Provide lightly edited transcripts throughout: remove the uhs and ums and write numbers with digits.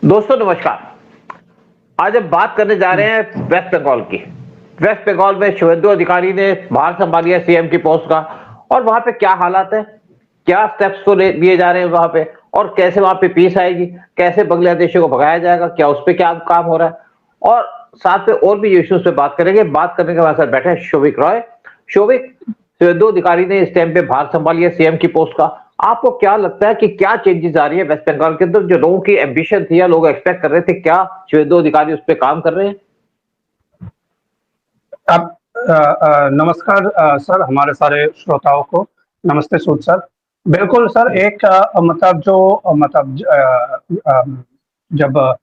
दोस्तों नमस्कार। आज हम बात करने जा रहे हैं वेस्ट बंगाल की। वेस्ट बंगाल में शुभेंदु अधिकारी ने भार संभाली है सीएम की पोस्ट का, और वहां पे क्या हालात है, क्या स्टेप्स को लिए जा रहे हैं वहां पे, और कैसे वहां पे पीस आएगी, कैसे बांग्लादेशियों को भगाया जाएगा, क्या उस पर क्या काम हो रहा है, और साथ में और भी इश्यूज पे बात करेंगे। बात करने के हमारे साथ बैठे हैं शोभिक रॉय। शोभिक, शुभेंदु अधिकारी ने इस टाइम पे भार संभाली है सीएम की पोस्ट का। आपको क्या लगता है कि क्या चेंजेस आ रही है वेस्ट बंगाल के अंदर? जो लोगों की एम्बिशन थी या लोग एक्सपेक्ट कर रहे थे, क्या शुभेंदु अधिकारी उस पर काम कर रहे हैं? अब नमस्कार सर, हमारे सारे श्रोताओं को नमस्ते सूद सर। बिल्कुल सर, एक मतलब जो मतलब जब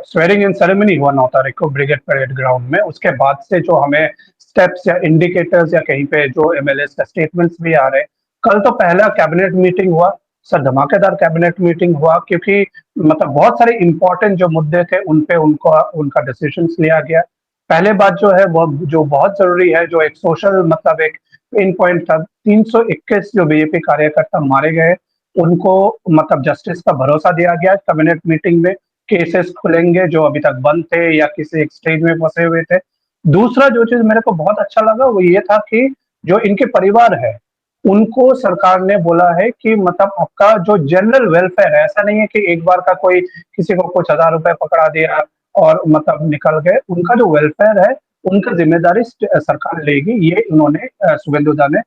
स्वेरिंग इन सेरेमनी हुआ 9 तारीख को ब्रिगेड परेड ग्राउंड में, उसके बाद से जो हमें स्टेप्स या इंडिकेटर्स या कहीं पे जो एमएलए का स्टेटमेंट्स भी आ रहे। कल तो पहला कैबिनेट मीटिंग हुआ सर, धमाकेदार कैबिनेट मीटिंग हुआ, क्योंकि मतलब बहुत सारे इंपॉर्टेंट जो मुद्दे थे उन पे उनका डिसीजंस लिया गया। पहले बात जो है वो जो बहुत जरूरी है, जो एक सोशल मतलब एक पेन पॉइंट था, 321 जो बीजेपी कार्यकर्ता मारे गए उनको मतलब जस्टिस का भरोसा दिया गया कैबिनेट मीटिंग में। केसेस खुलेंगे जो अभी तक बंद थे या किसी एक स्टेज में फंसे हुए थे। दूसरा जो चीज मेरे को बहुत अच्छा लगा वो ये था कि जो इनके परिवार है उनको सरकार ने बोला है कि मतलब आपका जो जनरल वेलफेयर है, ऐसा नहीं है कि एक बार का कोई किसी को कुछ 1000 रुपए पकड़ा दिया और मतलब निकल गए। उनका जो वेलफेयर है उनका जिम्मेदारी सरकार लेगी, ये उन्होंने शुभेंदु दा ने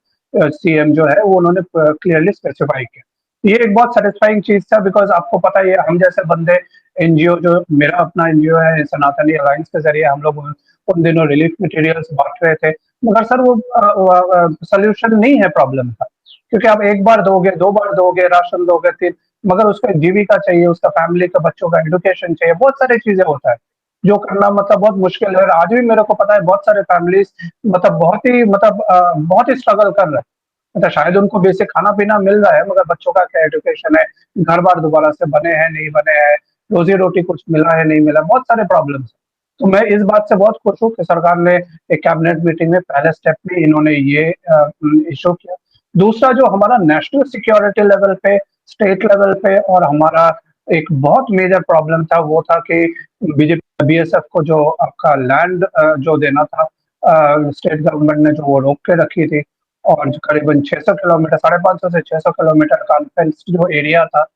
सीएम जो है वो उन्होंने क्लियरली स्पेसिफाई किया। ये एक बहुत सेटिस्फाइंग चीज था, बिकॉज आपको पता है हम जैसे बंदे एनजीओ, जो मेरा अपना एनजीओ है सनातनी अलायंस के जरिए हम लोग उन दिनों रिलीफ मटेरियल्स बांट रहे थे, मगर सर वो सोल्यूशन नहीं है प्रॉब्लम का। क्योंकि आप एक बार दोगे, 2 बार दोगे, राशन दोगे, 3, मगर उसका जीविका चाहिए, उसका फैमिली का बच्चों का एजुकेशन चाहिए, बहुत सारी चीजें होता है जो करना मतलब बहुत मुश्किल है। आज भी मेरे को पता है बहुत सारे फैमिलीज मतलब बहुत ही स्ट्रगल कर रहे हैं। मतलब शायद उनको बेसिक खाना पीना मिल रहा है, मगर बच्चों का क्या एजुकेशन है, घर बार दोबारा से बने हैं नहीं बने हैं, रोजी रोटी कुछ मिला है नहीं मिला, बहुत सारे प्रॉब्लम्स। तो मैं इस बात से बहुत खुश हूँ कि सरकार ने एक कैबिनेट मीटिंग में पहले स्टेप में इन्होंने ये इशू किया। दूसरा जो हमारा नेशनल सिक्योरिटी लेवल पे, स्टेट लेवल पे, और हमारा एक बहुत मेजर प्रॉब्लम था वो था कि बीजेपी बीएसएफ को जो आपका लैंड जो देना था, स्टेट गवर्नमेंट ने जो वो रोक के रखी थी, और जो करीबन 600 किलोमीटर, 550 से 600 किलोमीटर का अनफेंस्ड जो एरिया था।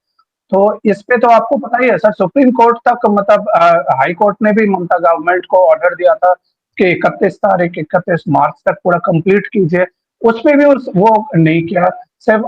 तो इस पे तो आपको पता ही है सर, सुप्रीम कोर्ट तक मतलब हाई कोर्ट ने भी ममता गवर्नमेंट को ऑर्डर दिया था कि 31 मार्च तक पूरा कंप्लीट कीजिए। उसमें भी वो नहीं किया, सिर्फ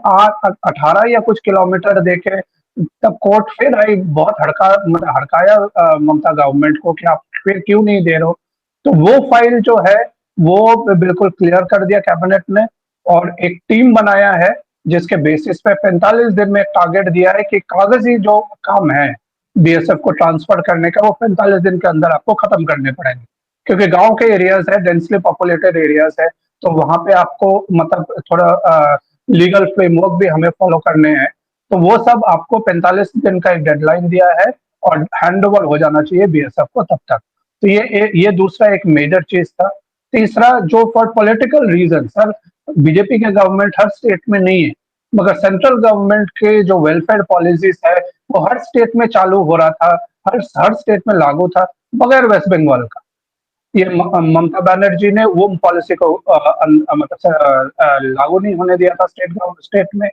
18 या कुछ किलोमीटर देके तब कोर्ट फिर आई, बहुत हड़काया ममता गवर्नमेंट को कि आप फिर क्यों नहीं दे रहे हो। तो वो फाइल जो है वो बिल्कुल क्लियर कर दिया कैबिनेट ने, और एक टीम बनाया है जिसके बेसिस पे 45 दिन में टारगेट दिया है कि कागजी जो काम है बीएसएफ को ट्रांसफर करने का वो 45 दिन के अंदर आपको खत्म करने पड़ेंगे। क्योंकि गांव के एरियाज है, डेंसली पॉपुलेटेड एरियाज है, तो वहां पे आपको मतलब थोड़ा लीगल फ्रेमवर्क भी हमें फॉलो करने हैं। तो वो सब आपको 45 दिन का एक डेडलाइन दिया है और हैंड ओवर हो जाना चाहिए बीएसएफ को तब तक। तो ये दूसरा एक मेजर चीज था। तीसरा जो for political reason sir, BJP के गवर्नमेंट हर स्टेट में नहीं है, मगर सेंट्रल गवर्नमेंट के जो वेलफेयर पॉलिसीज है वो हर स्टेट में चालू हो रहा था, हर स्टेट में लागू था, बगैर वेस्ट बंगाल का। ये ममता बनर्जी ने वो पॉलिसी को मतलब लागू नहीं होने दिया था स्टेट में।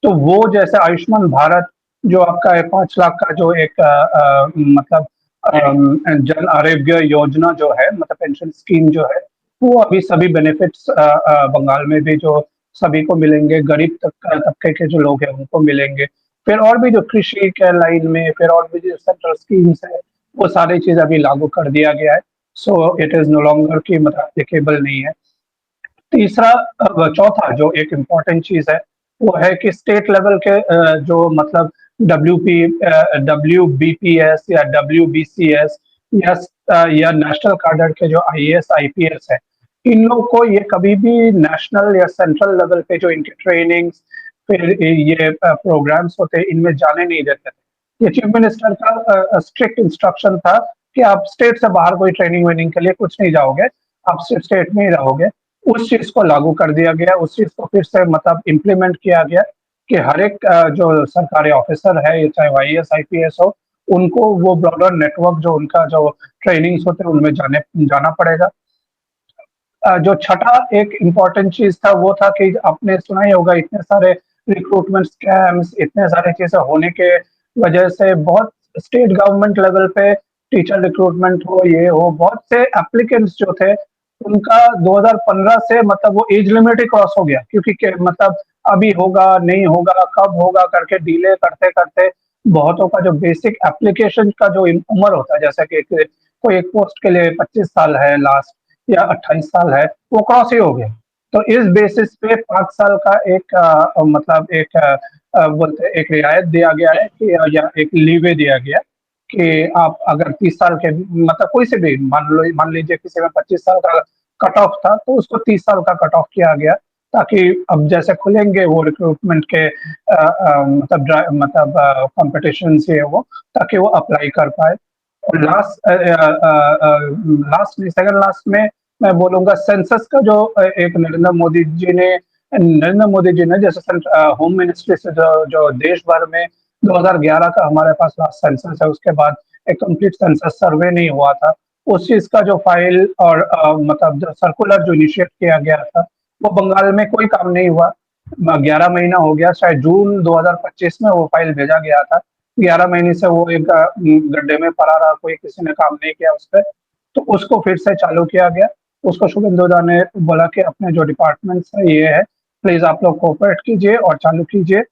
तो वो जैसे आयुष्मान भारत जो आपका 5 लाख का जो एक मतलब जन आरोग्य योजना जो है, मतलब पेंशन स्कीम जो है, वो अभी सभी बेनिफिट्स बंगाल में भी जो सभी को मिलेंगे, गरीब तबके के जो लोग हैं उनको मिलेंगे। फिर और भी जो कृषि के लाइन में, फिर और भी जो सेंट्रल स्कीम्स है, वो सारी चीज अभी लागू कर दिया गया है। So it is no longer की मतलब एप्लीकेबल नहीं है। तीसरा चौथा जो एक इम्पॉर्टेंट चीज है वो है कि स्टेट लेवल के जो मतलब WBPS या WBCS या नेशनल कैडर के जो IAS IPS है, इन लोग को ये कभी भी नेशनल या सेंट्रल लेवल पे जो इनके ट्रेनिंग्स फिर ये प्रोग्राम्स होते हैं इनमें जाने नहीं देते थे। ये चीफ मिनिस्टर का स्ट्रिक्ट इंस्ट्रक्शन था कि आप स्टेट से बाहर कोई ट्रेनिंग वेनिंग के लिए कुछ नहीं जाओगे, आप सिर्फ स्टेट में ही रहोगे। उस चीज को लागू कर दिया गया, उस चीज को फिर से मतलब इम्प्लीमेंट किया गया कि हर एक जो सरकारी ऑफिसर है, चाहे IAS IPS हो, उनको वो ब्रॉडर नेटवर्क जो उनका जो ट्रेनिंग्स होते हैं उनमें जाना पड़ेगा। जो छठा एक इम्पोर्टेंट चीज था वो था कि आपने सुना ही होगा, इतने सारे रिक्रूटमेंट स्कैम्स, इतने सारे चीजें होने के वजह से बहुत स्टेट गवर्नमेंट लेवल पे टीचर रिक्रूटमेंट हो, ये हो, बहुत से एप्लीकेंट्स जो थे उनका 2015 से मतलब वो एज लिमिट ही क्रॉस हो गया, क्योंकि मतलब अभी होगा नहीं होगा कब होगा करके डिले करते करते बहुतों का जो बेसिक एप्लीकेशन का जो उम्र होता है, जैसा कि कोई एक पोस्ट के लिए 25 साल है लास्ट या 28 साल है, वो क्रॉस ही हो गया। तो इस बेसिस पे 5 साल का एक मतलब एक बोलते एक रियायत दिया गया है कि या एक लीवे दिया गया कि आप अगर 30 साल के मतलब कोई से भी मान लीजिए किसी में 25 साल का कट ऑफ था तो उसको 30 साल का कट ऑफ किया गया, ताकि अब जैसे खुलेंगे वो रिक्रूटमेंट के मतलब कॉम्पिटिशन से वो, ताकि वो अप्लाई कर पाए। और लास्ट नहीं, सेकंड लास्ट में मैं बोलूंगा सेंसस का जो एक नरेंद्र मोदी जी ने जैसे होम मिनिस्ट्री से जो देश भर में 2011 का हमारे पास लास्ट सेंसस है, उसके बाद एक कंप्लीट सेंसस सर्वे नहीं हुआ था, उस चीज का जो फाइल और मतलब जो सर्कुलर जो इनिशिएट किया गया था वो बंगाल में कोई काम नहीं हुआ। 11 महीना हो गया, शायद जून 2025 में वो फाइल भेजा गया था, 11 महीने से वो एक गड्ढे में पड़ा रहा, कोई किसी ने काम नहीं किया उस पर, तो उसको फिर से चालू किया गया। उसको शुभेंदु दा ने बोला कि अपने जो डिपार्टमेंट्स है ये है, प्लीज आप लोग कोऑपरेट कीजिए और चालू कीजिए।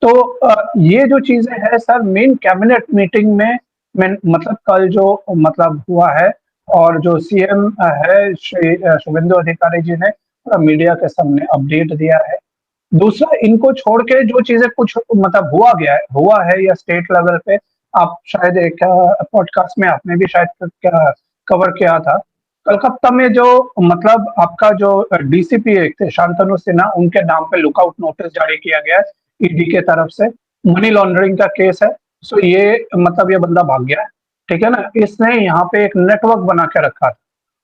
तो ये जो चीजें है सर मेन कैबिनेट मीटिंग में मतलब कल जो मतलब हुआ है, और जो सीएम है श्री शुभेंदु अधिकारी जी ने मीडिया के सामने अपडेट दिया है। दूसरा, इनको छोड़ के जो चीजें कुछ मतलब हुआ है या स्टेट लेवल पे, आप शायद एक पॉडकास्ट में आपने भी शायद कवर किया था, कलकत्ता में जो मतलब आपका जो डीसीपी एक थे शांतनु सिन्हा, उनके नाम पे लुकआउट नोटिस जारी किया गया है ईडी के तरफ से, मनी लॉन्ड्रिंग का केस है। सो ये मतलब ये बंदा भाग गया है, ठीक है ना। इसने यहाँ पे एक नेटवर्क बना के रखा था,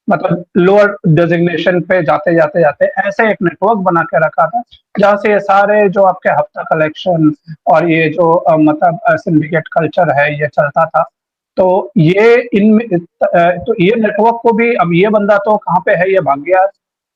मतलब लोअर डेजिग्नेशन पे जाते जाते जाते ऐसे एक नेटवर्क बना के रखा था, जहाँ से ये सारे जो आपके हफ्ता कलेक्शन और ये जो मतलब सिंडिकेट कल्चर है ये चलता था। तो ये इनमें तो ये नेटवर्क को भी, अब ये बंदा तो कहाँ पे है, ये भाग गया,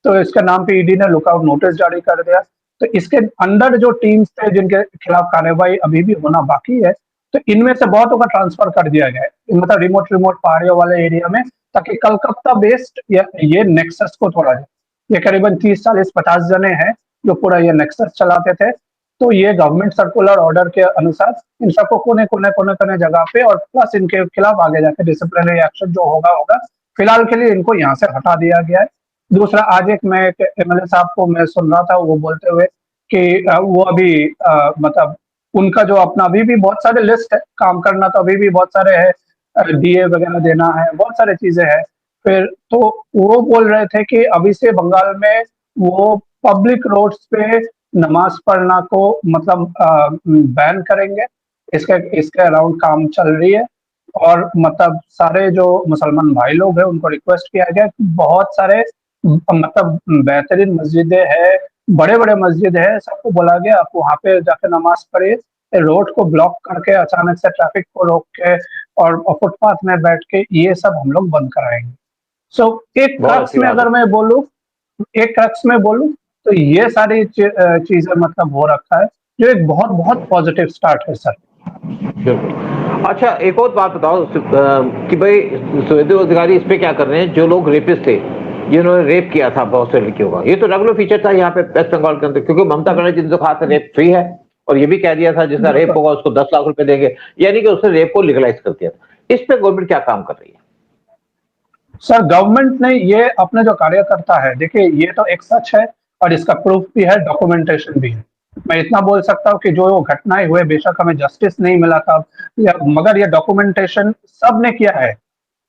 तो इसके नाम पे ईडी ने लुकआउट नोटिस जारी कर दिया। तो इसके अंडर जो टीम्स थे जिनके खिलाफ कार्रवाई अभी भी होना बाकी है, तो इनमें से बहुतों का ट्रांसफर कर दिया गया है, मतलब रिमोट पहाड़ियों वाले एरिया में, ताकि कलकत्ता बेस्ड ये नेक्सस को तोड़ा जाए। ये करीबन 30-40-50 जने हैं जो पूरा ये नेक्सस चलाते थे। तो ये गवर्नमेंट सर्कुलर ऑर्डर के अनुसार इन सबको कोने कोने कोने कोने जगह पे, और प्लस इनके खिलाफ आगे जाके डिसिप्लिनरी एक्शन जो होगा होगा, फिलहाल के लिए इनको यहाँ से हटा दिया गया है। दूसरा, आज एक मैं एमएलए साहब को मैं सुन रहा था वो बोलते हुए कि वो अभी मतलब उनका जो अपना अभी भी बहुत सारे लिस्ट है काम करना, तो अभी भी बहुत सारे है, डीए वगैरह देना है, बहुत सारी चीजें हैं। फिर तो वो बोल रहे थे कि अभी से बंगाल में वो पब्लिक रोड्स पे नमाज पढ़ना को मतलब बैन करेंगे। इसके इसके अराउंड काम चल रही है, और मतलब सारे जो मुसलमान भाई लोग हैं उनको रिक्वेस्ट किया गया कि बहुत सारे मतलब बेहतरीन मस्जिदें हैं, बड़े बड़े मस्जिद है, सबको बोला गया आप वहाँ पे जाके नमाज पढ़िए, रोड को ब्लॉक करके अचानक से ट्रैफिक को रोक के और फुटपाथ में बैठ के ये सब हम लोग बंद कराएंगे। सो एक बहुत क्रक्स अच्छी में बात अगर है। मैं बोलूँ, एक क्रक्स में बोलूँ, तो ये सारी चीजें मतलब हो रखा है, जो एक बहुत बहुत पॉजिटिव स्टार्ट है सर। बिल्कुल। अच्छा, एक और बात बताओ कि भाई शुभेंदु अधिकारी इस पे क्या कर रहे हैं, जो लोग रेपिस्ट थे जिन्होंने रेप किया था बहुत से लड़कियों का, ये तो रेगुलर फीचर था यहाँ पे वेस्ट बंगाल के अंदर, क्योंकि ममता बनर्जी ने तो कहा था रेप फ्री है, और ये भी कह दिया था जिसका रेप बिल्कुल होगा उसको 10 लाख रुपए देंगे, यानी कि उसने रेप को लीगलाइज कर दिया था। इस पे गवर्नमेंट क्या काम कर रही है? सर, गवर्नमेंट ने ये अपने जो कार्यकर्ता है, देखिए ये तो एक सच है और इसका प्रूफ भी है, डॉक्यूमेंटेशन भी है। मैं इतना बोल सकता हूँ कि जो घटनाएं हुए, बेशक हमें जस्टिस नहीं मिला था, या मगर ये डॉक्यूमेंटेशन सब ने किया है।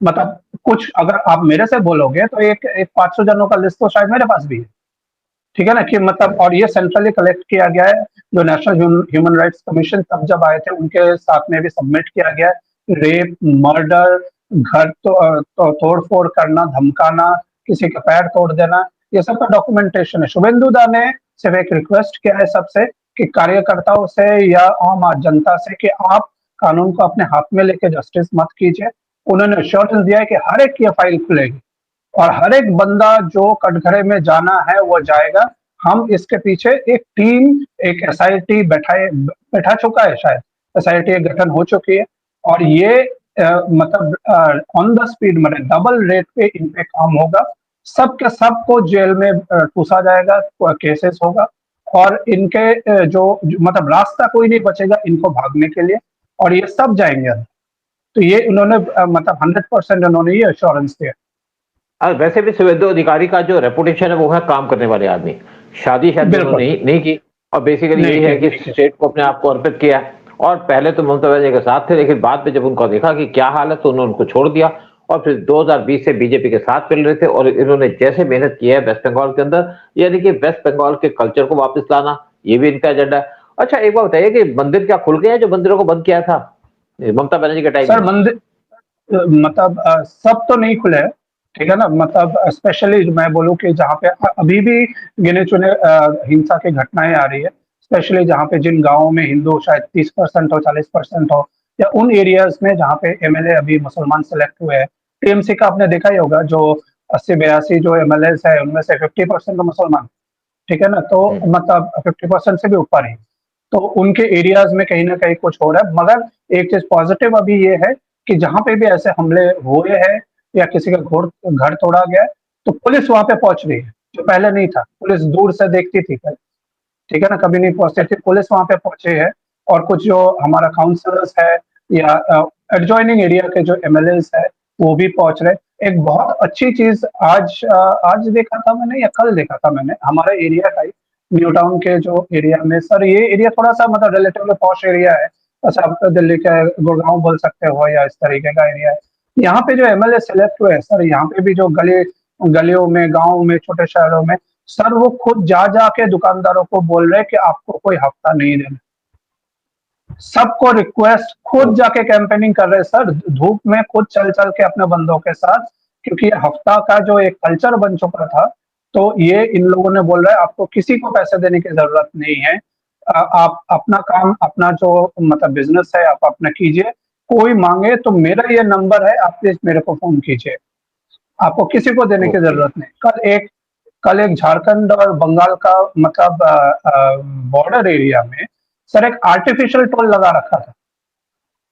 मतलब कुछ अगर आप मेरे से बोलोगे तो एक एक 500 जनों का लिस्ट तो शायद मेरे पास भी है, ठीक है ना, कि मतलब, और ये सेंट्रली कलेक्ट किया गया है, जो नेशनल ह्यूमन राइट्स कमीशन तब जब आए थे उनके साथ में भी सबमिट किया गया है। रेप, मर्डर, घर तोड़ फोड़ करना, धमकाना, किसी का पैर तोड़ देना, ये सब का डॉक्यूमेंटेशन है। शुभेंदु दा ने सिर्फ एक रिक्वेस्ट किया है सबसे कि कार्यकर्ताओं से या आम जनता से कि आप कानून को अपने हाथ में लेके जस्टिस मत कीजिए। उन्होंने एश्योरेंस दिया है कि हर एक की फाइल खुलेगी और हर एक बंदा जो कटघरे में जाना है वो जाएगा। हम इसके पीछे एक टीम, एक एसआईटी बैठा चुका है, शायद एसआईटी एक गठन हो चुकी है और ये मतलब ऑन द स्पीड मतलब डबल रेट पे इन पे काम होगा। सबके सबको जेल में ठूसा जाएगा, केसेस होगा और इनके मतलब रास्ता कोई नहीं बचेगा इनको भागने के लिए और ये सब जाएंगे अंदर। तो ये उन्होंने मतलब 100% उन्होंने ये एश्योरेंस दिया। और वैसे भी शुभेंदु अधिकारी का जो रेपुटेशन है वो है काम करने वाले आदमी। शादी शायद बिल्कुल उन्होंने नहीं की और बेसिकली नहीं यही है कि किया। स्टेट को अपने आप को अर्पित किया। और पहले तो ममता बनर्जी के साथ थे, लेकिन बाद में जब उनको देखा कि क्या हाल है तो उन्होंने उनको छोड़ दिया और फिर 2020 से बीजेपी के साथ मिल रहे थे। और इन्होंने जैसे मेहनत की है वेस्ट बंगाल के अंदर, यानी कि वेस्ट बंगाल के कल्चर को वापस लाना, ये भी इनका एजेंडा है। अच्छा, एक बात बताइए कि मंदिर क्या खुल गए हैं जो मंदिरों को बंद किया था ममता बनर्जी के टाइम सर में? मंदिर मतलब सब तो नहीं खुले हैं, ठीक है ना। मतलब स्पेशली मैं बोलूं कि जहाँ पे अभी भी गिने चुने हिंसा की घटनाएं आ रही है, स्पेशली जहाँ पे जिन गांवों में हिंदू शायद 30% हो, 40% हो, या उन एरियाज में जहाँ पे एमएलए अभी मुसलमान सेलेक्ट हुए हैं। टीएमसी का आपने देखा ही होगा, जो 80-82 जो एमएलए है उनमें से 50% तो मुसलमान, ठीक है ना। तो मतलब 50% से भी ऊपर ही, तो उनके एरियाज में कहीं ना कहीं कुछ हो रहा है। मगर एक चीज पॉजिटिव अभी ये है कि जहां पे भी ऐसे हमले हुए हैं या किसी का घर तोड़ा गया है, तो पुलिस वहां पे पहुंच रही है, जो पहले नहीं था। पुलिस दूर से देखती थी पहले, ठीक है ना, कभी नहीं पहुंचती थी। पुलिस वहां पे पहुंची है और कुछ जो हमारा काउंसलर्स है या एडजॉइनिंग एरिया के जो एमएलए है वो भी पहुंच रहे। एक बहुत अच्छी चीज आज देखा था मैंने या कल देखा था मैंने, हमारा एरिया का ही, न्यू टाउन के जो एरिया में। सर ये एरिया थोड़ा सा मतलब रिलेटिवली पॉश एरिया है। अच्छा, आप तो दिल्ली के गुड़गांव बोल सकते हो या इस तरीके का एरिया है। यहाँ पे जो एमएलए सेलेक्ट हुए हैं सर, यहाँ पे भी जो गलियों में, गाँव में, छोटे शहरों में, सर वो खुद जा जाके दुकानदारों को बोल रहे कि आपको कोई हफ्ता नहीं देना। सबको रिक्वेस्ट, खुद जाके कैंपेनिंग कर रहे हैं सर, धूप में खुद चल चल के अपने बंदों के साथ, क्योंकि ये हफ्ता का जो एक कल्चर बन चुका था। तो ये इन लोगों ने बोल रहा है आपको किसी को पैसे देने की जरूरत नहीं है। आप अपना काम, अपना जो मतलब बिजनेस है आप अपना कीजिए। कोई मांगे तो मेरा ये नंबर है, आप प्लीज मेरे को फोन कीजिए। आपको किसी को देने की ओके। जरूरत नहीं। कल एक झारखंड और बंगाल का मतलब बॉर्डर एरिया में सर एक आर्टिफिशियल टोल लगा रखा था।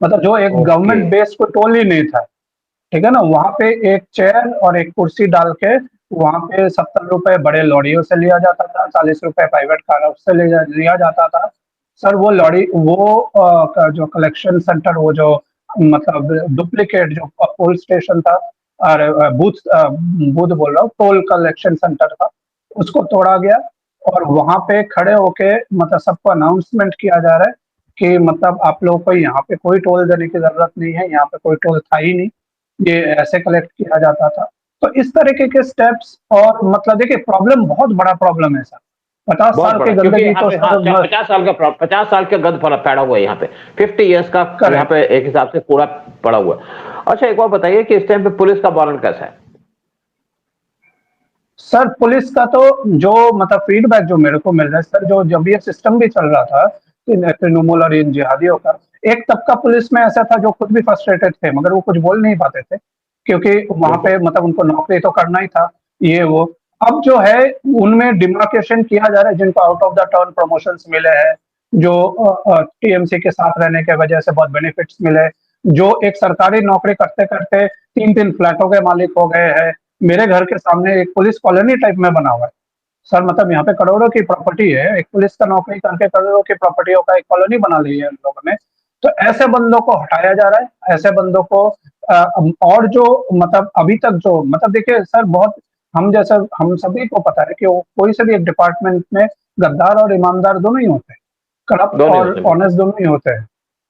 मतलब जो एक ओके। गवर्नमेंट बेस्ड कोई टोल ही नहीं था, ठीक है ना। वहां पे एक चेयर और एक कुर्सी डाल के वहां पे 70 रुपए बड़े लॉरियों से लिया जाता था, 40 रुपए प्राइवेट कार से लिया जाता था। सर वो लॉरी, वो जो कलेक्शन सेंटर, वो जो मतलब डुप्लीकेट जो टोल स्टेशन था और बूथ बोल रहा हूँ, टोल कलेक्शन सेंटर था, उसको तोड़ा गया। और वहां पे खड़े होके मतलब सबको अनाउंसमेंट किया जा रहा है कि मतलब आप लोगों को यहाँ पे कोई टोल देने की जरूरत नहीं है, यहाँ पे कोई टोल था ही नहीं, ये ऐसे कलेक्ट किया जाता था। तो इस तरीके के स्टेप्स, और मतलब देखिए प्रॉब्लम बहुत बड़ा प्रॉब्लम है सर। 50 बहुत साल की बड़ा, क्योंकि गंदगी यहाँ तो पे हाँ सर 50 साल का गंद फैला हुआ है यहाँ पे। 50 ईयर्स का यहाँ करेक्ट। पे एक हिसाब से कूड़ा पड़ा हुआ है। अच्छा, एक बार बताइए कि इस टाइम पे पुलिस का वारंट कैसा है? सर पुलिस का तो जो मतलब फीडबैक जो मेरे को मिल रहा है सर, जो जब ये सिस्टम भी चल रहा था इन तृणमूल और इन जिहादियों का, एक तबका पुलिस में ऐसा था जो खुद भी फ्रस्ट्रेटेड थे, मगर वो कुछ बोल नहीं पाते थे क्योंकि वहां बिल्कुल। पे मतलब उनको नौकरी तो करना ही था, ये वो। अब जो है उनमें डिमार्केशन किया जा रहा है, जिनको out of the turn promotions मिले हैं, जो टीएमसी के साथ रहने की वजह से बहुत बेनिफिट्स मिले, जो एक सरकारी नौकरी करते करते 3-3 फ्लैटों के मालिक हो गए हैं। मेरे घर के सामने एक पुलिस कॉलोनी टाइप में बना हुआ है सर, मतलब यहाँ पे करोड़ों की प्रॉपर्टी है, एक पुलिस का नौकरी करके करोड़ों की प्रॉपर्टियों का एक कॉलोनी बना ली है इन लोगों ने। तो ऐसे बंदों को हटाया जा रहा है, ऐसे बंदों को और जो मतलब अभी तक जो मतलब देखिए सर, बहुत हम जैसा हम सभी को पता है कि वो कोई से भी एक डिपार्टमेंट में गद्दार और ईमानदार दोनों ही होते हैं, करप्ट दोनों ही और होते हैं, बिल्कुल। ऑनेस्ट दोनों ही होते हैं।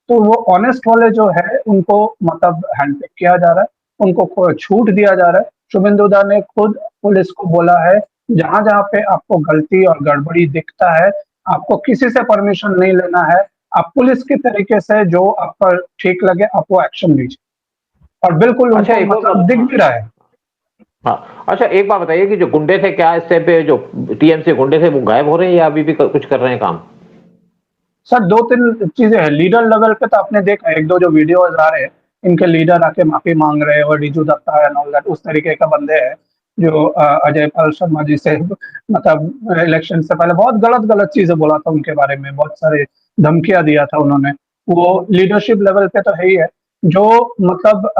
तो वो ऑनेस्ट वाले जो है उनको मतलब हैंडपिक किया जा रहा है, उनको छूट दिया जा रहा है। शुभेंदु दा ने खुद पुलिस को बोला है, जहां जहां पे आपको गलती और गड़बड़ी दिखता है, आपको किसी से परमिशन नहीं लेना है, आप पुलिस के तरीके से जो आपको ठीक लगे आप वो एक्शन लीजिए। और बिल्कुल अच्छा, उनको एक और मतलब बात। दिख भी रहा है। हाँ, अच्छा, एक बात बताइए कि जो गुंडे थे, क्या इस टाइम पे जो टीएमसी गुंडे थे वो गायब हो रहे हैं या अभी भी कुछ कर रहे हैं काम? सर 2-3 चीजें हैं। लीडर लेवल पे तो आपने देखा एक दो जो वीडियोज आ रहे हैं, इनके लीडर आके माफी मांग रहे हैं और Riju Datta and all that, उस तरीके का बंदे हैं जो अजय पाल शर्मा जी से मतलब इलेक्शन से पहले बहुत गलत गलत चीजें बोला था उनके बारे में, बहुत सारे धमकियां दिया था उन्होंने। वो लीडरशिप लेवल पे तो है ही है। जो मतलब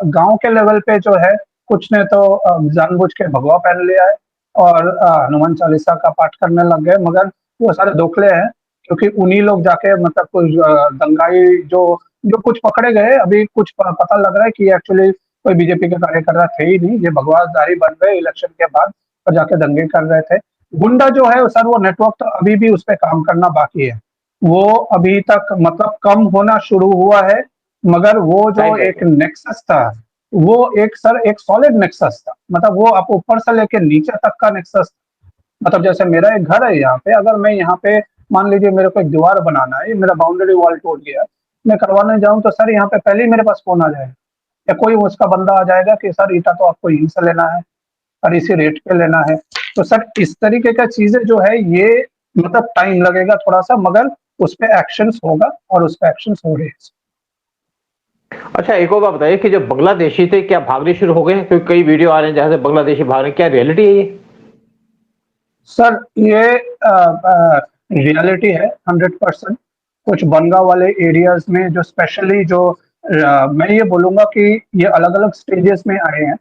गांव के लेवल पे जो है, कुछ ने तो जानबूझ के भगवा पहन लिया है और हनुमान चालीसा का पाठ करने लग गए, मगर वो सारे दोखले हैं, क्योंकि उन्हीं लोग जाके मतलब कुछ दंगाई जो जो कुछ पकड़े गए, अभी कुछ पता लग रहा है कि एक्चुअली कोई बीजेपी के कार्यकर्ता थे ही नहीं, ये भगवाधारी बन गए इलेक्शन के बाद और जाके दंगे कर रहे थे। गुंडा जो है सर, वो नेटवर्क तो अभी भी उस पर काम करना बाकी है। वो अभी तक मतलब कम होना शुरू हुआ है, मगर वो जो टाइम एक लगेगा। नेक्सस था, वो एक सर एक सॉलिड नेक्सस था, मतलब वो आप ऊपर से लेके नीचे तक का नेक्सस। मतलब जैसे मेरा एक घर है यहाँ पे, अगर मैं यहाँ पे मान लीजिए मेरे को एक दीवार बनाना है, मेरा बाउंड्री वॉल टूट गया, मैं करवाने जाऊं तो सर यहाँ पे पहले ही मेरे पास फोन आ जाएगा, या कोई उसका बंदा आ जाएगा कि सर ईटा तो आपको यहीं से लेना है और इसी रेट पे लेना है। तो सर इस तरीके का चीजें जो है ये मतलब टाइम लगेगा थोड़ा सा, मगर उस पे एक्शंस होगा और उस पे एक्शंस हो रहे हैं। अच्छा, एक और बात बताइए कि जो बांग्लादेशी थे क्या भागने शुरू हो गए हैं? क्योंकि कई वीडियो आ रहे हैं जहां से बांग्लादेशी भाग रहे हैं, क्या रियलिटी है ये? सर ये रियलिटी है 100%। कुछ बनगा वाले एरियाज में जो स्पेशली जो मैं ये बोलूंगा कि ये अलग अलग स्टेजेस में आए हैं।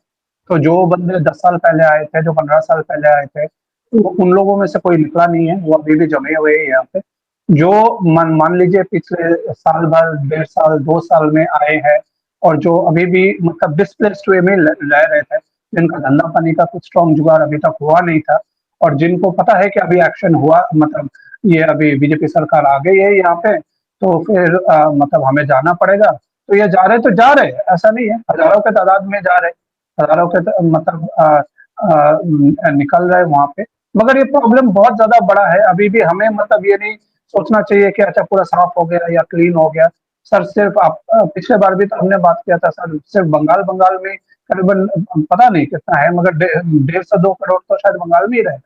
तो जो बंदे 10 साल पहले आए थे, जो 15 साल पहले आए थे, तो उन लोगों में से कोई निकला नहीं है, वो अभी भी जमे हुए हैं यहाँ पे। जो मान मान लीजिए पिछले साल भर 1.5 साल 2 साल में आए हैं, और जो अभी भी मतलब डिस्प्लेस्ड वे में रह रहे थे, जिनका धंधा पानी का कुछ स्ट्रॉन्ग जुगाड़ अभी तक हुआ नहीं था, और जिनको पता है कि अभी एक्शन हुआ, मतलब ये अभी बीजेपी सरकार आ गई है यहाँ पे, तो फिर मतलब हमें जाना पड़ेगा। तो ये जा रहे तो जा रहे, ऐसा नहीं है, हजारों के तादाद में जा रहे, हजारों के मतलब निकल रहे वहां पे। मगर ये प्रॉब्लम बहुत ज्यादा बड़ा है, अभी भी हमें मतलब ये नहीं सोचना चाहिए कि अच्छा पूरा साफ हो गया या क्लीन हो गया। सर सिर्फ आप पिछले बार भी तो हमने बात किया था सर, सिर्फ बंगाल बंगाल में करीबन पता नहीं कितना है, मगर 1.5 से 2 करोड़ तो शायद बंगाल में ही रहे।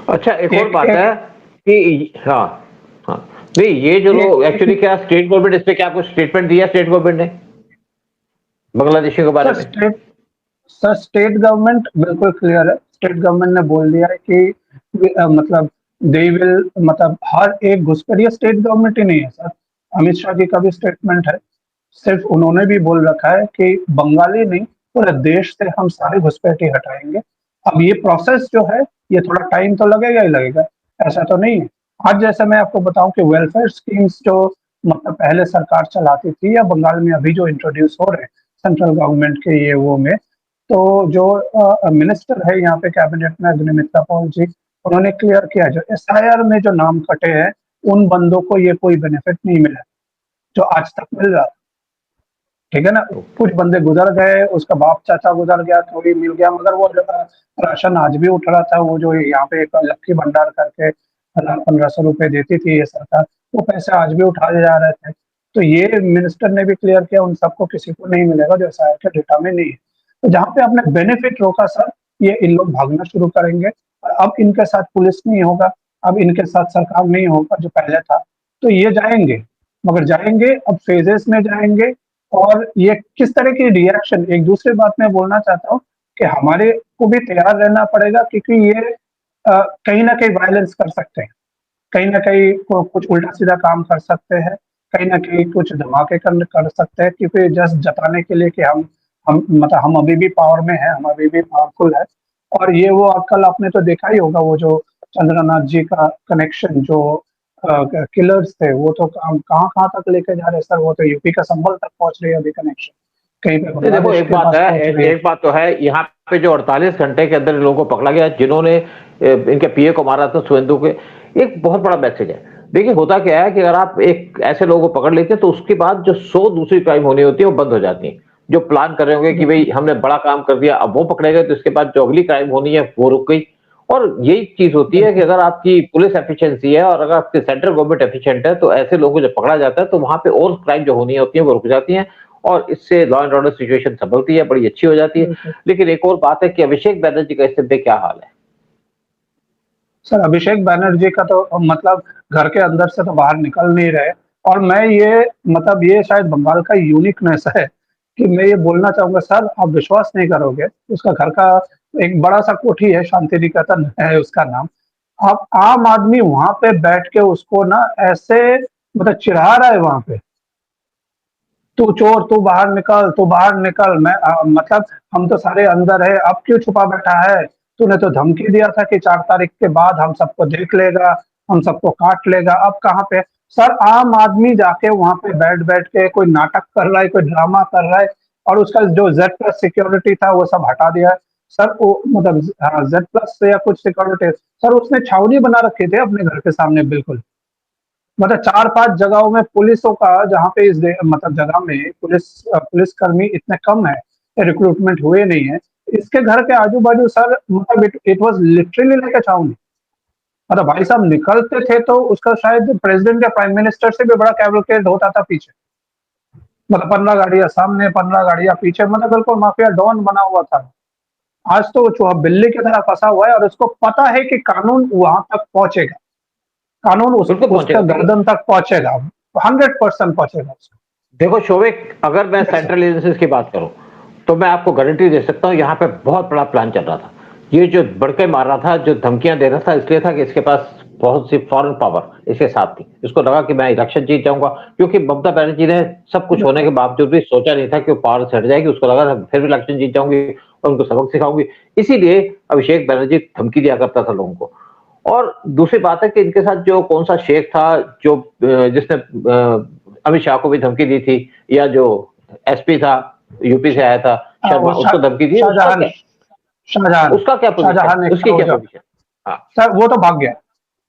अच्छा, एक और एक बात एक है कि हाँ, हाँ, नहीं ये जो एक, लोग एक एक्चुअली, क्या स्टेट गवर्नमेंट इस पे क्या कुछ स्टेटमेंट दिया स्टेट गवर्नमेंट ने बांग्लादेशियों के बारे सर में? स्टेट सर स्टेट गवर्नमेंट बिल्कुल क्लियर है। स्टेट गवर्नमेंट ने बोल दिया है कि मतलब दे विल, मतलब हर एक घुसपैठिया स्टेट गवर्नमेंट ही नहीं है सर, अमित शाह जी का भी स्टेटमेंट है। सिर्फ उन्होंने भी बोल रखा है कि बंगाली नहीं, पूरे देश से हम सारे घुसपैठी हटाएंगे। अब ये प्रोसेस जो है, ये थोड़ा टाइम तो लगेगा ही लगेगा, ऐसा तो नहीं है। आज जैसे मैं आपको बताऊं कि वेलफेयर स्कीम्स जो मतलब पहले सरकार चलाती थी, या बंगाल में अभी जो इंट्रोड्यूस हो रहे हैं सेंट्रल गवर्नमेंट के ये वो में, तो जो मिनिस्टर है यहाँ पे कैबिनेट में अग्निमित्रा पॉल जी, उन्होंने क्लियर किया जो एसआईआर में जो नाम कटे हैं, उन बंदों को ये कोई बेनिफिट नहीं मिला जो आज तक मिल रहा। ठीक है ना। कुछ बंदे गुजर गए, उसका बाप चाचा गुजर गया, थोड़ी मिल गया, मगर वो राशन आज भी उठ रहा था। वो जो यहाँ पे एक लक्की भंडार करके 1,000-1,500 रुपए देती थी ये सरकार, वो पैसे आज भी उठाए जा रहे थे। तो ये मिनिस्टर ने भी क्लियर किया उन सबको किसी को नहीं मिलेगा जो एसआईआर के डेटा में नहीं है। तो जहाँ पे आपने बेनिफिट रोका सर, ये इन लोग भागना शुरू करेंगे, और अब इनके साथ पुलिस नहीं होगा, अब इनके साथ सरकार नहीं होगा जो पहले था, तो ये जाएंगे, मगर जाएंगे अब फेजेस में जाएंगे। और ये किस तरह की रिएक्शन, एक दूसरी बात मैं बोलना चाहता हूँ कि हमारे को भी तैयार रहना पड़ेगा, क्योंकि ये कहीं ना कहीं वायलेंस कर सकते हैं, कहीं ना कहीं कुछ उल्टा सीधा काम कर सकते हैं, कहीं ना कहीं कुछ धमाके कर सकते हैं, क्योंकि जस्ट जताने के लिए कि हम मतलब हम अभी भी पावर में है, हम अभी भी पावरफुल है। और ये वो कल आपने तो देखा ही होगा, वो जो चंद्रनाथ जी का कनेक्शन जो किलर्स थे, वो तो कहाँ कहाँ तक लेके जा रहे हैं सर, वो तो यूपी का संभल तक पहुंच रही है अभी कनेक्शन, कहीं पे नहीं देखो, बांग्लादेश एक के बात पास है, पहुंच रही है। एक बात तो है, यहाँ पे जो 48 घंटे के अंदर लोगों को पकड़ा गया जिन्होंने इनके पीए को मारा था, सुवेंदु के, एक बहुत बड़ा मैसेज है। देखिए होता क्या है कि अगर आप एक ऐसे लोगों को पकड़ लेते हैं तो उसके बाद जो 100 दूसरी क्राइम होनी होती है वो बंद हो जाती है। जो प्लान कर रहे होंगे कि भाई हमने बड़ा काम कर दिया, अब वो पकड़े गए तो इसके बाद जो अगली क्राइम होनी है वो रुक गई। और यही चीज होती है कि बिल्कुल अगर आपकी पुलिस एफिशिएंसी है और अगर आपकी सेंट्रल गवर्नमेंट एफिशिएंट है, तो ऐसे लोगों को जब पकड़ा जाता है तो वहां पे और क्राइम जो होनी होती है वो रुक जाती है, और इससे लॉ एंड ऑर्डर सिचुएशन संभलती है, बड़ी अच्छी हो जाती है। बिल्कुल। लेकिन एक और बात है कि अभिषेक बैनर्जी का इस पे क्या हाल है? सर अभिषेक बैनर्जी का तो मतलब घर के अंदर से तो बाहर निकल नहीं रहे। और मैं ये मतलब ये शायद बंगाल का यूनिकनेस है कि मैं ये बोलना चाहूंगा सर, आप विश्वास नहीं करोगे, उसका घर का एक बड़ा सा कोठी है, शांति निकेतन है उसका नाम। आप आम आदमी वहां पे बैठ के उसको ना ऐसे मतलब चिढ़ा रहा है वहां पे, तू चोर, तू बाहर निकल, तू बाहर निकल। मैं मतलब हम तो सारे अंदर है, अब क्यों छुपा बैठा है? तूने तो धमकी दिया था कि 4 तारीख के बाद हम सबको देख लेगा, हम सबको काट लेगा। अब कहाँ पे सर आम आदमी जाके वहां पे बैठ बैठ के कोई नाटक कर रहा है, कोई ड्रामा कर रहा है। और उसका जो जेड प्लस सिक्योरिटी था वो सब हटा दिया है। सर वो मतलब जेड प्लस से या कुछ सिक्योरिटी, सर उसने छावनी बना रखे थे अपने घर के सामने बिल्कुल। मतलब 4-5 जगहों में पुलिसों का, जहाँ पे मतलब जगह में पुलिसकर्मी इतने कम है, रिक्रूटमेंट हुए नहीं है। इसके घर के आजू-बाजू सर मतलब इट वाज़ लिटरली लाइक अ छावनी। मतलब भाई साहब निकलते थे तो उसका शायद प्रेसिडेंट या प्राइम मिनिस्टर से भी बड़ा कैवलकेड होता था पीछे। मतलब 15 गाड़ियाँ सामने, 15 गाड़ियाँ पीछे, मतलब बिल्कुल माफिया डॉन बना हुआ था। आज तो वो चूहा बिल्ली की तरह फंसा हुआ है और उसको पता है कि कानून वहां तक पहुंचेगा, कानून बिल्कुल उसका पहुंचेगा। देखिए, गर्दन तक पहुंचेगा, 100% पहुंचेगा उसको। देखो शोविक, अगर मैं यस सर। सेंट्रल एजेंसीज की बात करूं तो मैं आपको गारंटी दे सकता हूं यहाँ पे बहुत बड़ा प्लान चल रहा था। ये जो बड़के मार रहा था, जो धमकियां दे रहा था, इसलिए था कि इसके पास बहुत सी फॉरेन पावर इसके साथ थी। इसको लगा कि मैं इलेक्शन जीत जाऊंगा, क्योंकि ममता बनर्जी ने सब कुछ होने के बावजूद भी सोचा नहीं था कि वो पावर से हट जाएगी। उसको लगा था फिर भी इलेक्शन जीत जाऊंगी और उनको सबक सिखाऊंगी। इसीलिए अभिषेक बनर्जी धमकी दिया करता था लोगों को। और दूसरी बात है कि इनके साथ जो कौन सा शेख था, जो जिसने अमित शाह को भी धमकी दी थी, या जो एसपी था, यूपी से आया था, वो शर्मा, उसको धमकी दी। उसका शाहजहान, क्या, शाहजहान, उसका क्या पोजीशन, शाहजहान एक था उसकी वो क्या जो, पोजीशन? हाँ। सर वो तो भाग गया।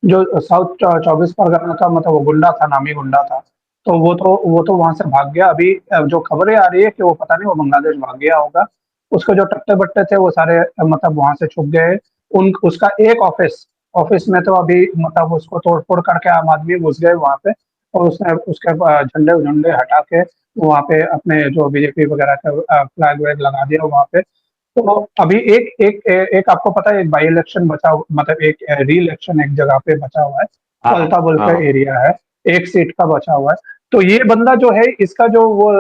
जो साउथ 24 परगना का मतलब वो गुंडा था, नामी गुंडा था। तो वो तो वहां से भाग गया। अभी जो खबरें आ रही है कि वो पता नहीं वो बांग्लादेश भाग गया होगा। उसके जो टट्टे बट्टे थे वो सारे मतलब वहां से छुप गए। उन उसका एक ऑफिस ऑफिस में तो अभी मतलब उसको तोड़ फोड़ करके आम आदमी घुस गए वहां पे। और उसने उसके झंडे झंडे हटा के वहां पे अपने जो बीजेपी वगैरह का फ्लैग वैग लगा दिया वहां पे। तो अभी एक एक एक आपको पता है एक बाई इलेक्शन मतलब एक री इलेक्शन एक जगह पे बचा हुआ है। हाँ। फलता बोल का हाँ। एरिया है, एक सीट का बचा हुआ है। तो ये बंदा जो है इसका जो वो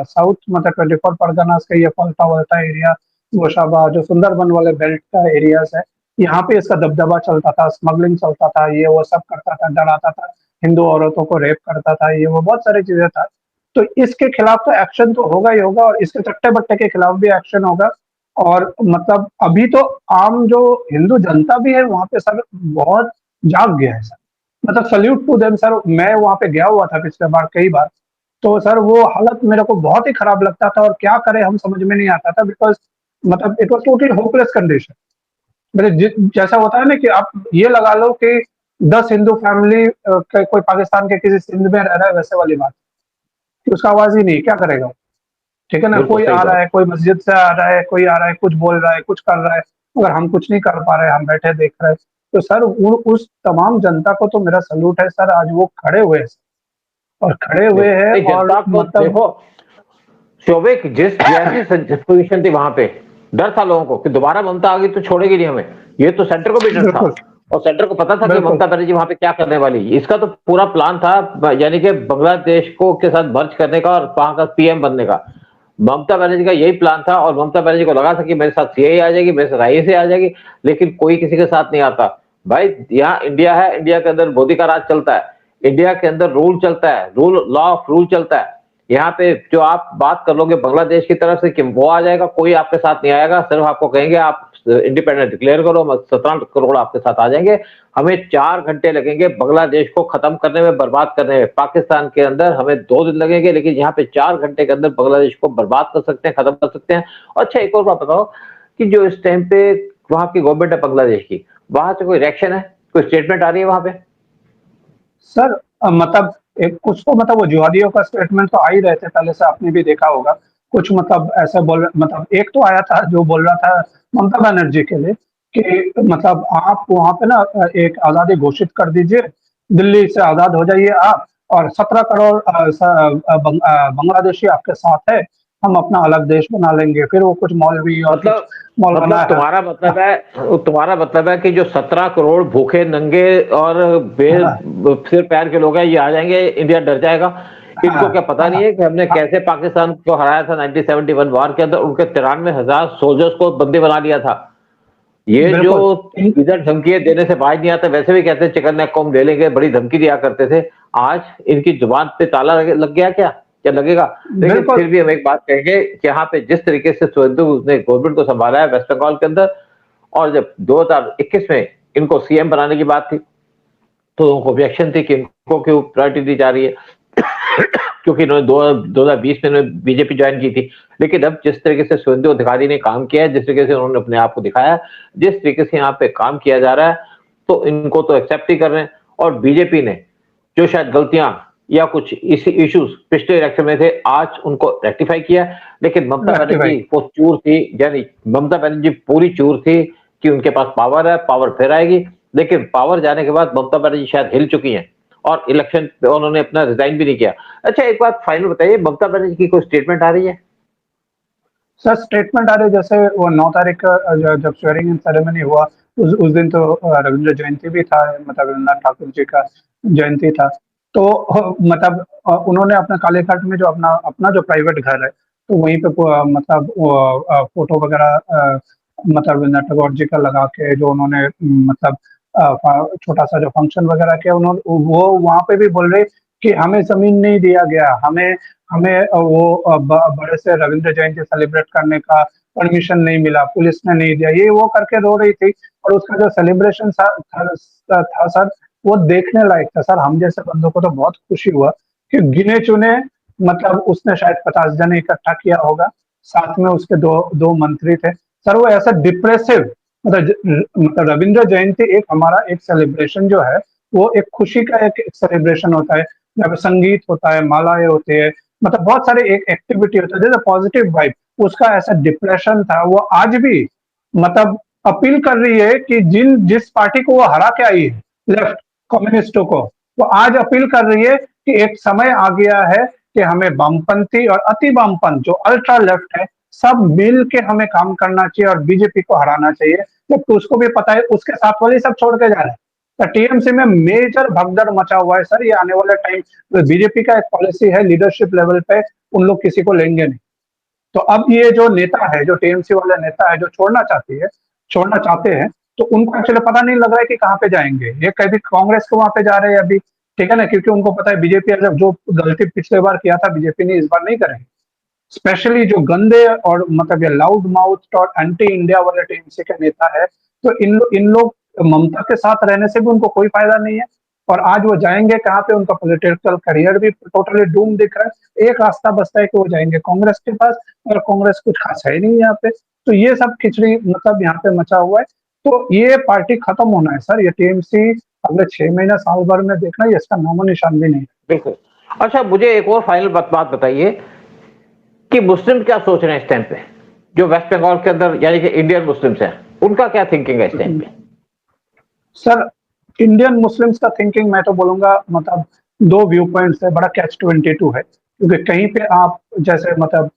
साउथ मतलब 24 परगनास का ये फलता वलता एरिया, गोशाबा जो सुंदरबन वाले बेल्ट का एरियाज है, यहाँ पे इसका दबदबा चलता था, स्मगलिंग चलता था, ये वो सब करता था, डराता था, हिंदू औरतों को रेप करता था, ये वो बहुत सारी चीजें था। तो इसके खिलाफ तो एक्शन तो होगा ही होगा और इसके चट्टे बट्टे के खिलाफ भी एक्शन होगा। और मतलब अभी तो आम जो हिंदू जनता भी है वहां पे सर बहुत जाग गया है सर। मतलब सल्यूट टू देम सर। मैं वहां पे गया हुआ था पिछले बार कई बार। तो सर वो हालत मेरे को बहुत ही खराब लगता था और क्या करें हम समझ में नहीं आता था, बिकॉज मतलब it was totally hopeless condition. मतलब जैसा होता है ना कि आप ये लगा लो कि 10 हिंदू फैमिली कोई पाकिस्तान के किसी सिंध में रह रहा है, वैसे वाली बात कि उसका आवाज ही नहीं, क्या करेगा वो? ठीक है ना, बिल्कुल कोई सही आ रहा बात। है, कोई मस्जिद से आ रहा है, कोई आ रहा है, कुछ बोल रहा है, कुछ कर रहा है, मगर हम कुछ नहीं कर पा रहे, हम बैठे देख रहे हैं। तो सर उस तमाम जनता को तो मेरा सल्यूट है सर, आज वो खड़े हुए हैं और खड़े हुए हैं नहीं, और जनता को मतलब देखो शोभिक, जिस जैसी पोजीशन थी वहां पे, डर था लोगों को कि दोबारा ममता आ गई तो छोड़ेगी नहीं हमें। ये तो सेंटर को भी डर था, बिल्कुल और सेंटर को पता था कि बिल्कुल ममता बनर्जी वहां पे क्या करने वाली। इसका तो पूरा प्लान था, यानी कि बांग्लादेश को के साथ मर्ज करने का और वहां का पीएम बनने का। ममता बनर्जी का यही प्लान था, और ममता बनर्जी को लगा था कि मेरे साथ सीआईए आ जाएगी, मेरे साथ आईएसए आ जाएगी, लेकिन कोई किसी के साथ नहीं आता। भाई, यहाँ इंडिया है, इंडिया के अंदर मोदी का राज चलता है, इंडिया के अंदर रूल चलता है, रूल, लॉ ऑफ रूल चलता है। यहाँ पे जो आप बात कर लोगे बांग्लादेश की तरफ से कि वो आ जाएगा, कोई आपके साथ नहीं आएगा। सिर्फ आपको कहेंगे आप इंडिपेंडेंट डिक्लेयर करो, 17 करोड़ आपके साथ आ जाएंगे। हमें 4 घंटे लगेंगे बांग्लादेश को खत्म करने में, बर्बाद करने में। पाकिस्तान के अंदर हमें 2 दिन लगेंगे, लेकिन यहाँ पे 4 घंटे के अंदर बांग्लादेश को बर्बाद कर सकते हैं, खत्म कर सकते हैं। अच्छा, एक और बात बताओ कि जो इस टाइम पे वहां की गवर्नमेंट है बांग्लादेश की, वहां से कोई रिएक्शन है, कोई स्टेटमेंट आ रही है वहां पे? सर मतलब एक कुछ तो मतलब वो जिहादियों का स्टेटमेंट तो आ ही रहे थे पहले से, आपने भी देखा होगा। कुछ मतलब ऐसा बोल मतलब एक तो आया था जो बोल रहा था ममता बनर्जी के लिए कि मतलब आप वहां पे ना एक आजादी घोषित कर दीजिए, दिल्ली से आजाद हो जाइए आप, और 17 करोड़ बांग्लादेशी आपके साथ है, हम अपना अलग देश बना लेंगे, फिर वो कुछ मौलवी और कुछ मतलब मौलाना है। तुम्हारा मतलब है कि जो 17 करोड़ भूखे नंगे और हाँ, सिर पैर के लोग हैं, ये आ जाएंगे, इंडिया डर जाएगा। हाँ, इनको क्या पता नहीं हाँ, है कि हमने हाँ, कैसे पाकिस्तान को हराया था 1971 वार के अंदर, उनके 93,000 सोल्जर्स को बंदी बना लिया था। ये जो बिल्कुल। इधर धमकी देने से बाज नहीं आता, वैसे भी कहते हैं चिकन नेक कौम ले लेंगे, बड़ी धमकी दिया करते थे। आज इनकी जुबान पे ताला लग गया क्या? क्या लगेगा? लेकिन बिल्कुल। फिर भी हम एक बात कहेंगे कि यहाँ पे जिस तरीके से शुभेंदु ने गवर्नमेंट को संभाला है वेस्ट बंगाल के अंदर, और जब 2021 में इनको सीएम बनाने की बात थी, तो उनको ऑब्जेक्शन थी कि इनको क्यों प्रायोरिटी दी जा रही है क्योंकि इन्होंने 2020 में इन्होंने बीजेपी ज्वाइन की थी। लेकिन अब जिस तरीके से शुभेंदु अधिकारी ने काम किया है, जिस तरीके से उन्होंने अपने आप को दिखाया, जिस तरीके से यहाँ पे काम किया जा रहा है, तो इनको तो एक्सेप्ट ही कर रहे हैं। और बीजेपी ने जो शायद गलतियां या कुछ इसी इश्यूज पिछले इलेक्शन में थे, आज उनको रेक्टिफाई किया। लेकिन ममता रेक्टिफाई। बनर्जी वो चूर थी, यानी ममता बनर्जी पूरी चूर थी कि उनके पास पावर है, पावर फिर आएगी। लेकिन पावर जाने के बाद ममता बनर्जी शायद हिल चुकी हैं, और इलेक्शन पे उन्होंने अपना रिजाइन भी नहीं किया। अच्छा, एक बात फाइनल बताइए, ममता बनर्जी की कोई स्टेटमेंट आ रही है? सर स्टेटमेंट आ रहे, जैसे वो 9 तारीख का जब स्वेरिंग इन सेरेमनी हुआ, उस दिन तो रविंद्र जयंती भी था, मतलब रविन्द्रनाथ ठाकुर जी का जयंती था। तो मतलब उन्होंने अपना कालीघाट में जो अपना अपना जो प्राइवेट घर है, तो वहीं पे मतलब फोटो वगैरह मतलब रविन्द्रनाथ टैगोर जी का लगा के जो उन्होंने मतलब छोटा सा जो फंक्शन वगैरह किया, उन्होंने वो वहां पे भी बोल रहे कि हमें जमीन नहीं दिया गया, हमें हमें वो बड़े से रविंद्र जयंती सेलिब्रेट करने का परमिशन नहीं मिला, पुलिस ने नहीं दिया, ये वो करके रो रही थी। और उसका जो सेलिब्रेशन था सर, वो देखने लायक था सर। हम जैसे बंदों को तो बहुत खुशी हुआ कि गिने चुने, मतलब उसने शायद 50 जन इकट्ठा किया होगा, साथ में उसके दो दो मंत्री थे सर। वो ऐसा डिप्रेसिव, मतलब रविंद्र जयंती एक हमारा एक सेलिब्रेशन जो है, वो एक खुशी का एक सेलिब्रेशन होता है, जहाँ पे संगीत होता है, मालाएं होती है, मतलब बहुत सारे एक एक्टिविटी होता है, जैसे पॉजिटिव वाइब। उसका ऐसा डिप्रेशन था, वो आज भी मतलब अपील कर रही है कि जिस पार्टी को वो हरा के आई है, लेफ्ट कम्युनिस्टों को, वो आज अपील कर रही है कि एक समय आ गया है कि हमें वामपंथी और अति वामपंथ जो अल्ट्रा लेफ्ट है, सब मिल के हमें काम करना चाहिए और बीजेपी को हराना चाहिए। जबकि उसको भी पता है उसके साथ वाले सब छोड़ के जा रहे हैं। तो टीएमसी में मेजर भगदड़ मचा हुआ है सर। ये आने वाले टाइम बीजेपी का एक पॉलिसी है, लीडरशिप लेवल पे उन लोग किसी को लेंगे नहीं। तो अब ये जो नेता है, जो टीएमसी वाला नेता है, जो छोड़ना चाहते हैं, तो उनको एक्चुअली पता नहीं लग रहा है कि कहाँ पे जाएंगे। ये कभी कांग्रेस को वहां पे जा रहे हैं अभी, ठीक है ना, क्योंकि उनको पता है बीजेपी जो गलती पिछले बार किया था बीजेपी ने, इस बार नहीं करेंगे। स्पेशली जो गंदे और मतलब ये लाउड माउथ और एंटी इंडिया वाले टीएमसी के नेता है, तो इन लोग ममता के साथ रहने से भी उनको कोई फायदा नहीं है। और आज वो जाएंगे कहाँ पे, उनका पॉलिटिकल करियर भी टोटली डूम दिख रहा है। एक रास्ता बचता है कि वो जाएंगे कांग्रेस के पास, और कांग्रेस कुछ खास है ही नहीं यहाँ पे। तो ये सब खिचड़ी मतलब यहाँ पे मचा हुआ है। तो ये पार्टी खत्म होना है सर, ये टीएमसी अगले 6 महीना साल भर में देखना, ये इसका नामो निशान भी नहीं है। बिल्कुल। अच्छा, मुझे एक और फाइनल बात बताइए कि मुस्लिम क्या सोच रहे हैं इस टाइम पे, जो वेस्ट बंगाल के अंदर यानी कि इंडियन मुस्लिम्स हैं, उनका क्या थिंकिंग है इस टाइम पे? सर इंडियन मुस्लिम्स का थिंकिंग मैं तो बोलूंगा, मतलब दो व्यू पॉइंट्स है, बड़ा कैच 22 है। क्योंकि कहीं पे आप जैसे मतलब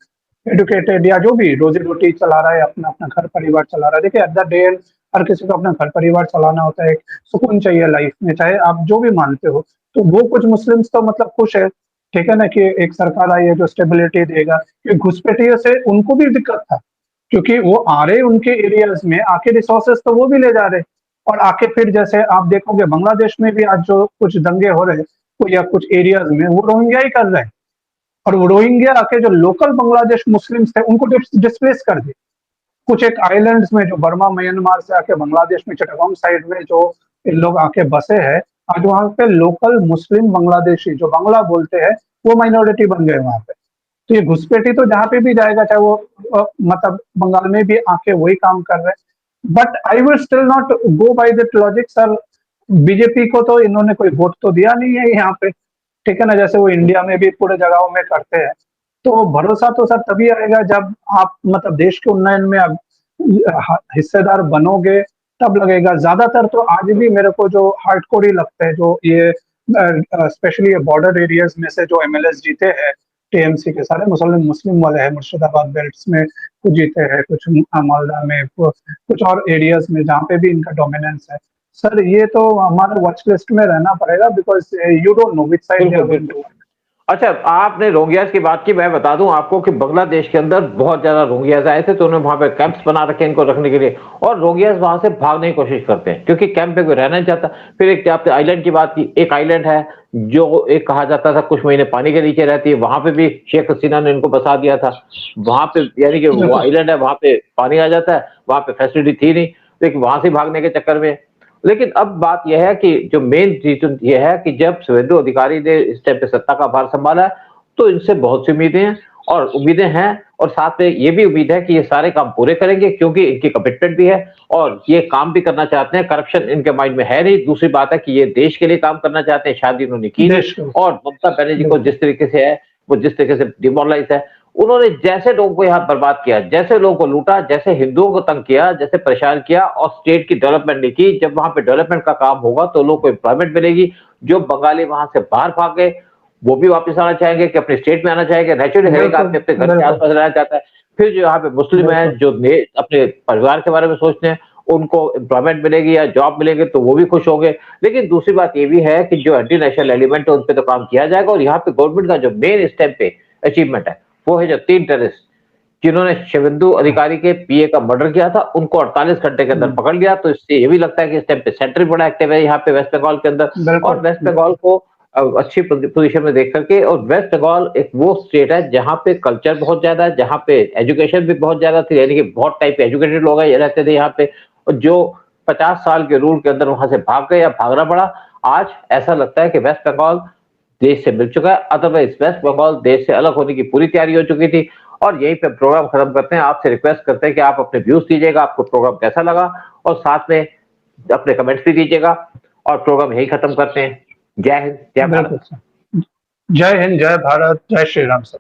एडुकेटेड या जो भी रोजी रोटी चला रहा है, अपना अपना घर परिवार चला रहा है, देखिए एट द डे एंड हर किसी को अपना घर परिवार चलाना होता है, एक सुकून चाहिए लाइफ में, चाहे आप जो भी मानते हो। तो वो कुछ मुस्लिम्स तो मतलब खुश है, ठीक है ना, कि एक सरकार आई है जो स्टेबिलिटी देगा। कि घुसपैठियों से उनको भी दिक्कत था, क्योंकि वो आ रहे उनके एरियाज में आके, रिसोर्सेज तो वो भी ले जा रहे। और आके फिर जैसे आप देखोगे बांग्लादेश में भी आज जो कुछ दंगे हो रहे हैं, या कुछ एरियाज में वो रोहिंग्या ही कर रहे हैं। और वो रोहिंग्या आके जो लोकल बांग्लादेश मुस्लिम्स थे उनको डिस्प्लेस कर दिए। कुछ एक आइलैंड्स में जो बर्मा म्यांमार से आके बांग्लादेश में चिटागोंग साइड में जो इन लोग आके बसे हैं, आज वहां पे लोकल मुस्लिम बांग्लादेशी जो बांग्ला बोलते हैं, वो माइनॉरिटी बन गए वहां पे। तो ये घुसपैठी तो जहां पे भी जाएगा, चाहे वो मतलब बंगाल में भी आके वही काम कर रहे हैं। But I will still not go by that logic sir. BJP को तो इन्होंने कोई वोट तो दिया नहीं है यहाँ पे, ठीक है ना, जैसे वो इंडिया में भी पूरे जगहों में करते हैं। तो भरोसा तो सर तभी आएगा जब आप मतलब देश के उन्नयन में अब हिस्सेदार बनोगे, तब लगेगा। ज्यादातर तो आज भी मेरे को जो हार्डकोर ही लगते हैं, जो ये स्पेशली ये बॉर्डर एरियाज में से जो एमएलएस जीते हैं, टीएमसी के सारे मुस्लिम मुस्लिम वाले हैं, मुर्शिदाबाद बेल्ट्स में कुछ जीते हैं, कुछ मालदा में, कुछ और एरियाज में जहाँ पे भी इनका डोमिनेंस है। सर ये तो हमारे वॉच लिस्ट में रहना पड़ेगा, because you don't know which side they बिल्कुल आर गोइंग बिल्कुल। टू। अच्छा, आपने रोहिंग्यास की बात की, मैं बता दूं आपको कि बांग्लादेश के अंदर बहुत ज्यादा रोहिंग्यास आए थे, तो उन्होंने वहां पे कैंप्स बना रखे हैं इनको रखने के लिए, और रोहिंग्यास वहां से भागने की कोशिश करते हैं क्योंकि कैंप पे कोई रहना नहीं चाहता। फिर एक आपने आइलैंड की बात की, एक आइलैंड है जो एक कहा जाता था कुछ महीने पानी के नीचे रहती है, वहां पे भी शेख हसीना ने इनको बसा दिया था। वहां पे यानी कि वो बिल्कुल आइलैंड है, वहां पे पानी आ जाता है, वहां पे फैसिलिटी थी नहीं, लेकिन वहां से भागने के चक्कर में। लेकिन अब बात यह है कि जो मेन रीजन यह है कि जब शुभेंदु अधिकारी ने इस टाइम पे सत्ता का भार संभाला है, तो इनसे बहुत सी उम्मीदें हैं, और उम्मीदें हैं, और साथ में ये भी उम्मीद है कि ये सारे काम पूरे करेंगे क्योंकि इनकी कमिटमेंट भी है और ये काम भी करना चाहते हैं। करप्शन इनके माइंड में है नहीं। दूसरी बात है कि ये देश के लिए काम करना चाहते हैं, शायद इन्होंने की नहीं। देश को। और ममता बनर्जी को बिल्कुल जिस तरीके से है, वो जिस तरीके से डिमोरलाइज है, उन्होंने जैसे लोगों को यहाँ बर्बाद किया, जैसे लोगों को लूटा, जैसे हिंदुओं को तंग किया, जैसे परेशान किया, और स्टेट की डेवलपमेंट नहीं की। जब वहां पे डेवलपमेंट का काम होगा तो लोगों को एम्प्लॉयमेंट मिलेगी। जो बंगाली वहां से बाहर भाग गए, वो भी वापस आना चाहेंगे, कि अपने स्टेट में आना चाहेंगे। नेचुरली हर एक बिल्कुल आदमी अपने घर के बिल्कुल आसपास रहना चाहता है। फिर जो यहाँ पे मुस्लिम है, बिल्कुल जो अपने परिवार के बारे में सोचते हैं, उनको एम्प्लॉयमेंट मिलेगी या जॉब मिलेगी तो वो भी खुश होंगे। लेकिन दूसरी बात ये भी है कि जो एंटी नेशनल एलिमेंट है उन पे तो काम किया जाएगा, और यहाँ पे गवर्नमेंट का जो मेन स्टेप पे अचीवमेंट है, वो है जो 3 टेररिस्ट जिन्होंने शुभेंदु अधिकारी के पीए का मर्डर किया था, उनको 48 घंटे के अंदर पकड़ लिया। तो इससे ये भी लगता है कि इस टाइम पे सेंटर बड़ा एक्टिव है यहाँ पे वेस्ट बंगाल के अंदर, और बिल्कुल वेस्ट बंगाल बिल्कुल को अच्छी पोजीशन में देख करके। और वेस्ट बंगाल एक वो स्टेट है जहाँ पे कल्चर बहुत ज्यादा है, जहाँ पे एजुकेशन भी बहुत ज्यादा थी, यानी कि बहुत टाइप के एजुकेटेड लोग ये रहते थे यहाँ पे, और जो 50 साल के रूल के अंदर वहां से भाग गए या भागना पड़ा। आज ऐसा लगता है कि वेस्ट बंगाल देश से मिल चुका है, अदरवाइज वेस्ट बंगाल देश से अलग होने की पूरी तैयारी हो चुकी थी। और यहीं पे प्रोग्राम खत्म करते हैं। आपसे रिक्वेस्ट करते हैं कि आप अपने व्यूज दीजिएगा, आपको प्रोग्राम कैसा लगा, और साथ में अपने कमेंट्स भी दीजिएगा, और प्रोग्राम यही खत्म करते हैं। जय हिंद, जय बिल्कुल भारत। सर। जय हिंद, जय भारत, जय श्री राम सर।